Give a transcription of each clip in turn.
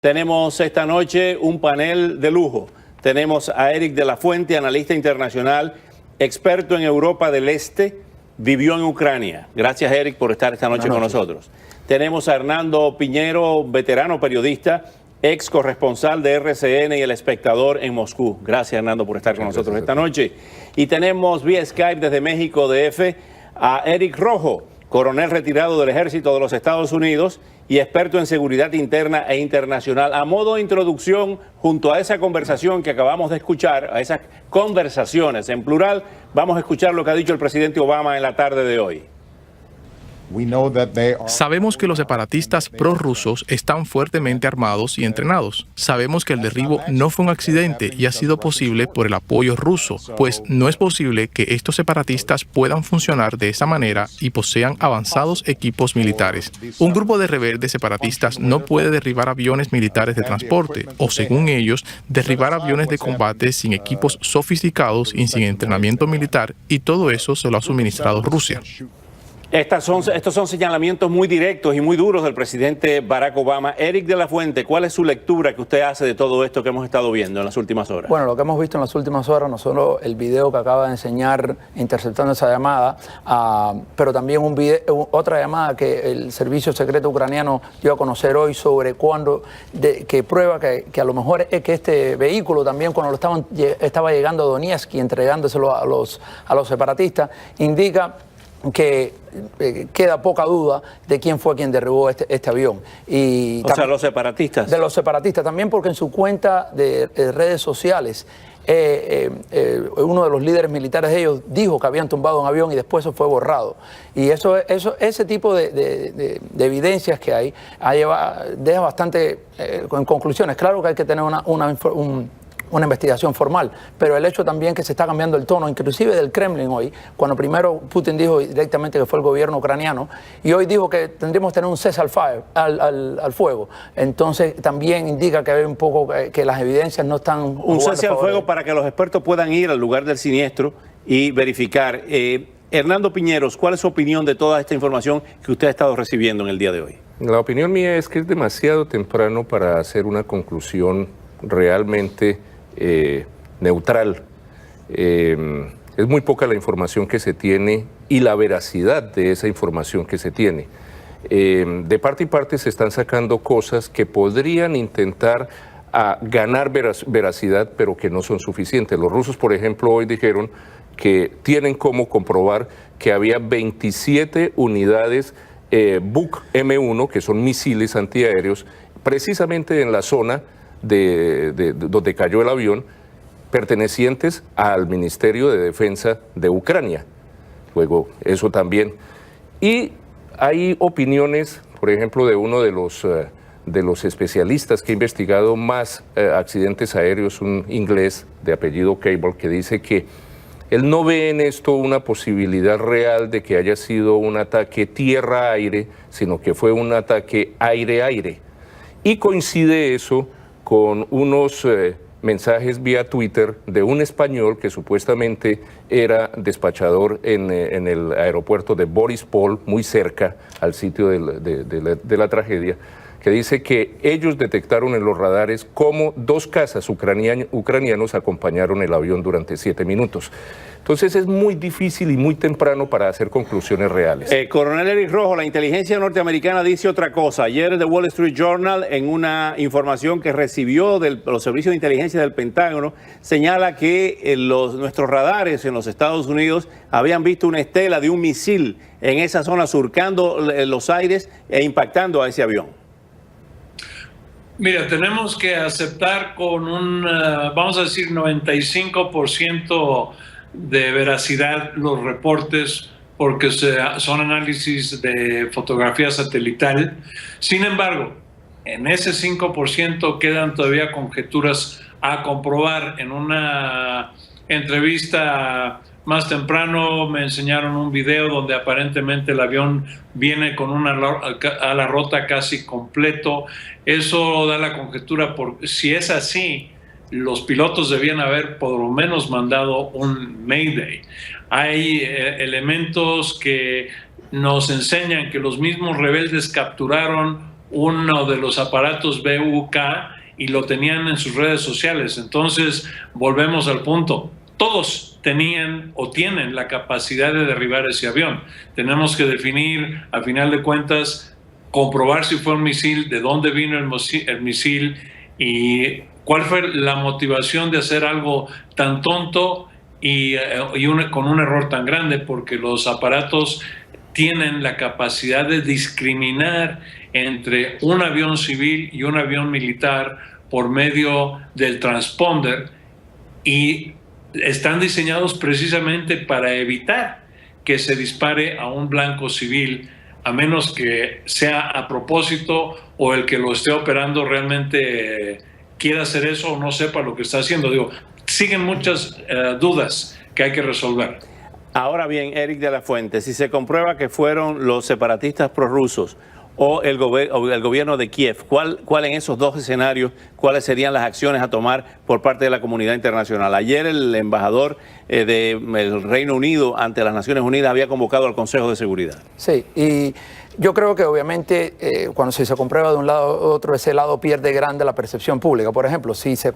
Tenemos esta noche un panel de lujo. Tenemos a Eric de la Fuente, analista internacional, experto en Europa del Este, vivió en Ucrania. Gracias, Eric, por estar esta noche con nosotros. Tenemos a Hernando Piñero, veterano periodista, ex corresponsal de RCN y El Espectador en Moscú. Gracias, Hernando, por estar con nosotros esta noche. Y tenemos vía Skype desde México DF a Eric Rojo, coronel retirado del Ejército de los Estados Unidos y experto en seguridad interna e internacional. A modo de introducción, junto a esa conversación que acabamos de escuchar, a esas conversaciones en plural, vamos a escuchar lo que ha dicho el presidente Obama en la tarde de hoy. Sabemos que los separatistas prorrusos están fuertemente armados y entrenados. Sabemos que el derribo no fue un accidente y ha sido posible por el apoyo ruso, pues no es posible que estos separatistas puedan funcionar de esa manera y posean avanzados equipos militares. Un grupo de rebeldes separatistas no puede derribar aviones militares de transporte o, según ellos, derribar aviones de combate sin equipos sofisticados y sin entrenamiento militar, y todo eso se lo ha suministrado Rusia. Estos son señalamientos muy directos y muy duros del presidente Barack Obama. Eric de la Fuente, ¿cuál es su lectura que usted hace de todo esto que hemos estado viendo en las últimas horas? Bueno, lo que hemos visto en las últimas horas, no solo el video que acaba de enseñar interceptando esa llamada, pero también otra llamada que el servicio secreto ucraniano dio a conocer hoy sobre que prueba que a lo mejor es que este vehículo también cuando estaba llegando a Donetsk y entregándoselo a los separatistas, indica que queda poca duda de quién fue quien derribó este avión. O sea, los separatistas. De los separatistas, también porque en su cuenta de redes sociales, uno de los líderes militares de ellos dijo que habían tumbado un avión y después eso fue borrado. Y ese tipo de evidencias que hay deja bastante en conclusiones. Claro que hay que tener una investigación formal, pero el hecho también que se está cambiando el tono, inclusive del Kremlin hoy, cuando primero Putin dijo directamente que fue el gobierno ucraniano, y hoy dijo que tendríamos que tener un cese al fuego. Entonces también indica que hay un poco que las evidencias no están... Un cese al fuego para que los expertos puedan ir al lugar del siniestro y verificar. Hernando Piñeros, ¿cuál es su opinión de toda esta información que usted ha estado recibiendo en el día de hoy? La opinión mía es que es demasiado temprano para hacer una conclusión realmente neutral. Es muy poca la información que se tiene y la veracidad de esa información que se tiene. De parte y parte se están sacando cosas que podrían intentar ganar veracidad, pero que no son suficientes. Los rusos, por ejemplo, hoy dijeron que tienen cómo comprobar que había 27 unidades Buk M1, que son misiles antiaéreos, precisamente en la zona donde cayó el avión, pertenecientes al Ministerio de Defensa de Ucrania. Luego, eso también. Y hay opiniones, por ejemplo, de uno de los especialistas que ha investigado más accidentes aéreos, un inglés de apellido Cable, que dice que él no ve en esto una posibilidad real de que haya sido un ataque tierra-aire, sino que fue un ataque aire-aire. Y coincide eso con unos mensajes vía Twitter de un español que supuestamente era despachador en el aeropuerto de Borispol, muy cerca al sitio de la tragedia, que dice que ellos detectaron en los radares cómo 2 cazas ucranianos acompañaron el avión durante 7 minutos. Entonces es muy difícil y muy temprano para hacer conclusiones reales. Coronel Eric Rojo, la inteligencia norteamericana dice otra cosa. Ayer The Wall Street Journal, en una información que recibió de los servicios de inteligencia del Pentágono, señala que nuestros radares en los Estados Unidos habían visto una estela de un misil en esa zona surcando los aires e impactando a ese avión. Mira, tenemos que aceptar con vamos a decir, 95% de veracidad los reportes porque son análisis de fotografía satelital. Sin embargo, en ese 5% quedan todavía conjeturas a comprobar. En una entrevista más temprano me enseñaron un video donde aparentemente el avión viene con una ala rota casi completo. Eso da la conjetura, si es así, los pilotos debían haber por lo menos mandado un Mayday. Hay elementos que nos enseñan que los mismos rebeldes capturaron uno de los aparatos BUK y lo tenían en sus redes sociales. Entonces, volvemos al punto. Todos tenían o tienen la capacidad de derribar ese avión. Tenemos que definir, al final de cuentas, comprobar si fue un misil, de dónde vino el misil y cuál fue la motivación de hacer algo tan tonto con un error tan grande, porque los aparatos tienen la capacidad de discriminar entre un avión civil y un avión militar por medio del transponder, y están diseñados precisamente para evitar que se dispare a un blanco civil, a menos que sea a propósito o el que lo esté operando realmente quiera hacer eso o no sepa lo que está haciendo. Digo, siguen muchas dudas que hay que resolver. Ahora bien, Eric de la Fuente, si se comprueba que fueron los separatistas prorrusos o el gobierno de Kiev, ¿cuál en esos dos escenarios, cuáles serían las acciones a tomar por parte de la comunidad internacional? Ayer el embajador del Reino Unido ante las Naciones Unidas había convocado al Consejo de Seguridad. Sí, y yo creo que obviamente cuando se comprueba de un lado u otro, ese lado pierde grande la percepción pública. Por ejemplo, si se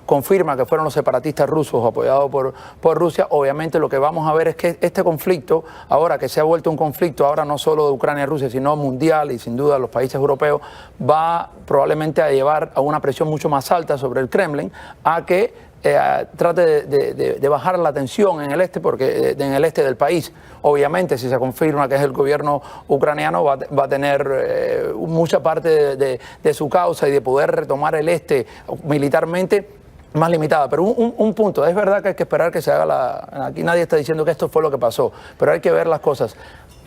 confirma que fueron los separatistas rusos apoyados por Rusia, obviamente lo que vamos a ver es que este conflicto, ahora que se ha vuelto un conflicto, ahora no solo de Ucrania y Rusia, sino mundial y sin duda los países europeos, va probablemente a llevar a una presión mucho más alta sobre el Kremlin a que trate de bajar la tensión en el este, porque en el este del país, obviamente, si se confirma que es el gobierno ucraniano, va a tener mucha parte de su causa y de poder retomar el este militarmente más limitada. Pero un punto, es verdad que hay que esperar que se haga aquí nadie está diciendo que esto fue lo que pasó, pero hay que ver las cosas.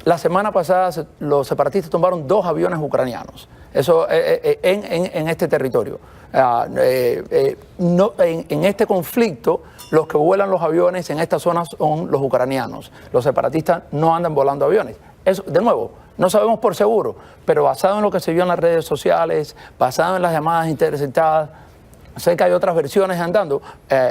La semana pasada los separatistas tomaron 2 aviones ucranianos, eso en este territorio. En este conflicto, los que vuelan los aviones en esta zona son los ucranianos. Los separatistas no andan volando aviones. Eso, de nuevo, no sabemos por seguro, pero basado en lo que se vio en las redes sociales, basado en las llamadas interceptadas, sé que hay otras versiones andando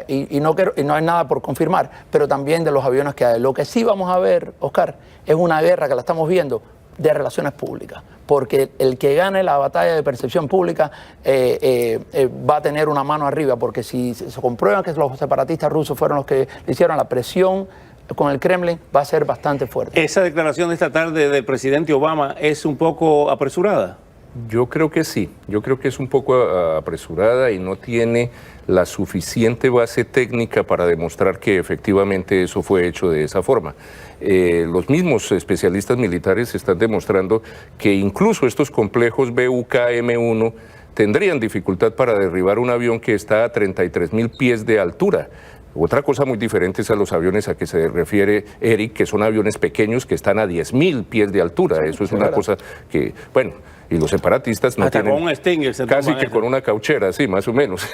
y no hay nada por confirmar, pero también de los aviones que hay. Lo que sí vamos a ver, Oscar, es una guerra que la estamos viendo de relaciones públicas, porque el que gane la batalla de percepción pública va a tener una mano arriba, porque si se comprueban que los separatistas rusos fueron los que hicieron la presión con el Kremlin, va a ser bastante fuerte. ¿Esa declaración de esta tarde del presidente Obama es un poco apresurada? Yo creo que sí, yo creo que es un poco apresurada y no tiene la suficiente base técnica para demostrar que efectivamente eso fue hecho de esa forma. Los mismos especialistas militares están demostrando que incluso estos complejos BUK-M1 tendrían dificultad para derribar un avión que está a 33.000 pies de altura. Otra cosa muy diferente es a los aviones a que se refiere Eric, que son aviones pequeños que están a 10.000 pies de altura. Eso es una cosa que, bueno, y los separatistas no tienen... con un Stinger se casi que con una cauchera, sí, más o menos.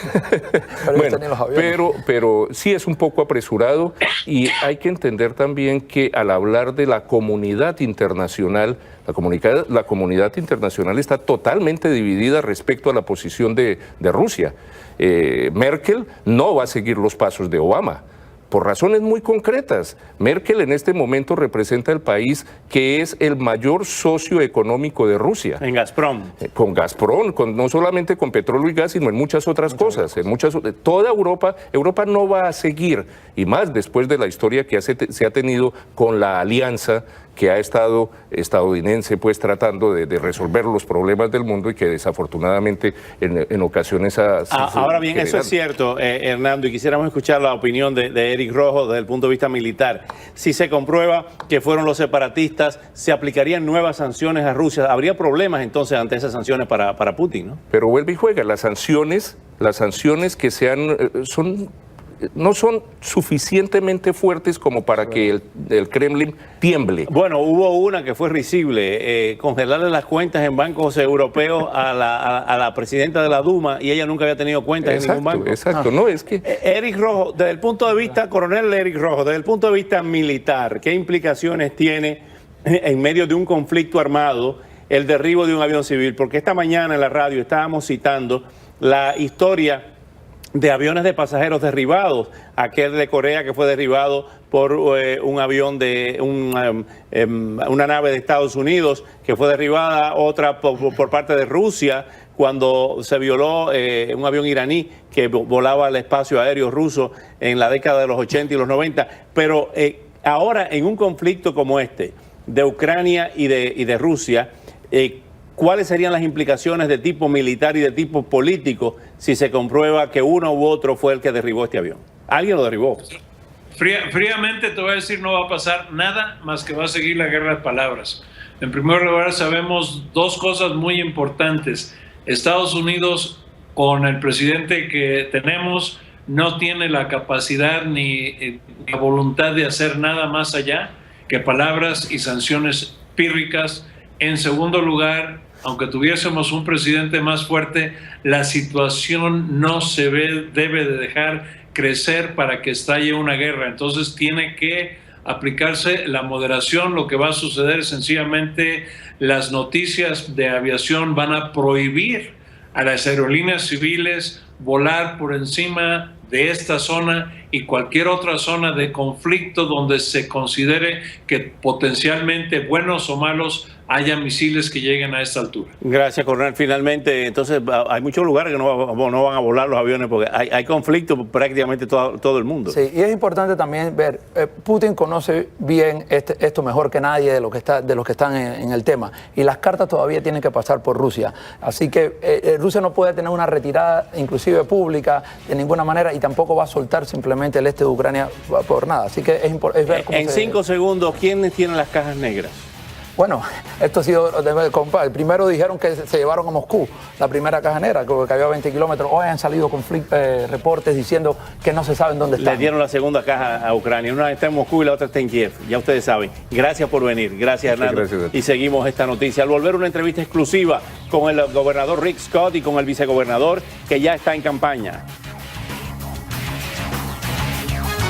Bueno, pero sí es un poco apresurado y hay que entender también que al hablar de la comunidad internacional, la comunidad internacional está totalmente dividida respecto a la posición de Rusia. Merkel no va a seguir los pasos de Obama, por razones muy concretas. Merkel en este momento representa el país que es el mayor socio económico de Rusia. En Gazprom. Con Gazprom, no solamente con petróleo y gas, sino en muchas otras cosas. Toda Europa no va a seguir, y más después de la historia que se ha tenido con la alianza que ha estado estadounidense pues tratando de resolver los problemas del mundo y que desafortunadamente en ocasiones ahora bien, eso es cierto, Hernando, y quisiéramos escuchar la opinión de Eric Rojo desde el punto de vista militar. Si se comprueba que fueron los separatistas, ¿se aplicarían nuevas sanciones a Rusia? ¿Habría problemas entonces ante esas sanciones para Putin, no? Pero vuelve y juega, las sanciones que no son suficientemente fuertes como para que el Kremlin tiemble. Bueno, hubo una que fue risible, congelarle las cuentas en bancos europeos a la presidenta de la Duma, y ella nunca había tenido cuentas en ningún banco. Exacto, no, es que... Eric Rojo, desde el punto de vista, coronel Eric Rojo, desde el punto de vista militar, ¿qué implicaciones tiene en medio de un conflicto armado el derribo de un avión civil? Porque esta mañana en la radio estábamos citando la historia de aviones de pasajeros derribados, aquel de Corea que fue derribado por un avión de una nave de Estados Unidos, que fue derribada, otra por parte de Rusia, cuando se violó un avión iraní que volaba al espacio aéreo ruso en la década de los 80 y los 90. Pero ahora, en un conflicto como este, de Ucrania y de Rusia, ¿cuáles serían las implicaciones de tipo militar y de tipo político si se comprueba que uno u otro fue el que derribó este avión? Alguien lo derribó. Fríamente te voy a decir, no va a pasar nada más que va a seguir la guerra de palabras. En primer lugar, sabemos dos cosas muy importantes. Estados Unidos, con el presidente que tenemos, no tiene la capacidad ni la voluntad de hacer nada más allá que palabras y sanciones pírricas. En segundo lugar, aunque tuviésemos un presidente más fuerte, la situación no se debe de dejar crecer para que estalle una guerra. Entonces tiene que aplicarse la moderación. Lo que va a suceder es sencillamente las noticias de aviación van a prohibir a las aerolíneas civiles volar por encima de esta zona y cualquier otra zona de conflicto donde se considere que potencialmente, buenos o malos, haya misiles que lleguen a esta altura. Gracias, coronel. Finalmente, entonces, hay muchos lugares que no van a volar los aviones porque hay conflicto prácticamente todo el mundo. Sí, y es importante también ver, Putin conoce bien esto mejor que nadie de los que están en el tema, y las cartas todavía tienen que pasar por Rusia. Así que Rusia no puede tener una retirada, inclusive pública, de ninguna manera, y tampoco va a soltar simplemente el este de Ucrania por nada. Así que es ver cómo en 5 segundos, ¿quiénes tienen las cajas negras? Bueno, esto ha sido, el primero dijeron que se llevaron a Moscú, la primera caja negra, que había 20 kilómetros. Hoy han salido reportes diciendo que no se saben dónde están. Le dieron la segunda caja a Ucrania. Una está en Moscú y la otra está en Kiev. Ya ustedes saben. Gracias por venir. Gracias, Hernando. Gracias. Y seguimos esta noticia. Al volver, una entrevista exclusiva con el gobernador Rick Scott y con el vicegobernador que ya está en campaña.